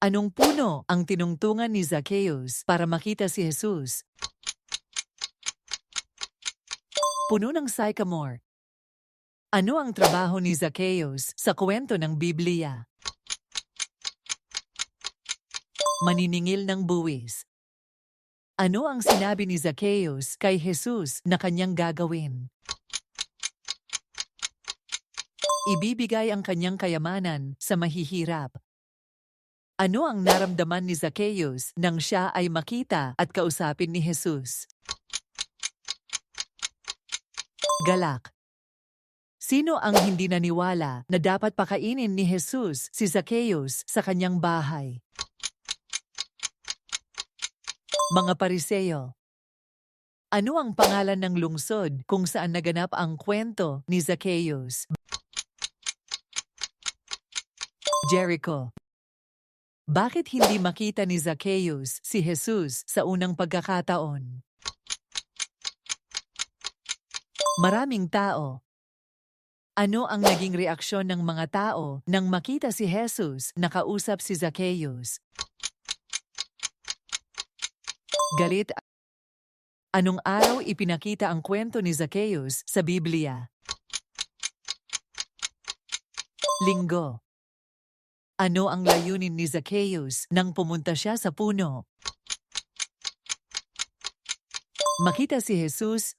Anong puno ang tinungtungan ni Zacchaeus para makita si Jesus? Puno ng sycamore. Ano ang trabaho ni Zacchaeus sa kwento ng Biblia? Maniningil ng buwis. Ano ang sinabi ni Zacchaeus kay Jesus na kanyang gagawin? Ibibigay ang kanyang kayamanan sa mahihirap. Ano ang naramdaman ni Zacchaeus nang siya ay makita at kausapin ni Jesus? Galak. Sino ang hindi naniwala na dapat pakainin ni Jesus si Zacchaeus sa kanyang bahay? Mga Pariseo. Ano ang pangalan ng lungsod kung saan naganap ang kwento ni Zacchaeus? Jericho. Bakit hindi makita ni Zacchaeus si Jesus sa unang pagkakataon? Maraming tao. Ano ang naging reaksyon ng mga tao nang makita si Jesus na kausap si Zacchaeus? Galit. Anong araw ipinakita ang kwento ni Zacchaeus sa Biblia? Linggo. Ano ang layunin ni Zacchaeus nang pumunta siya sa puno? Makita si Jesus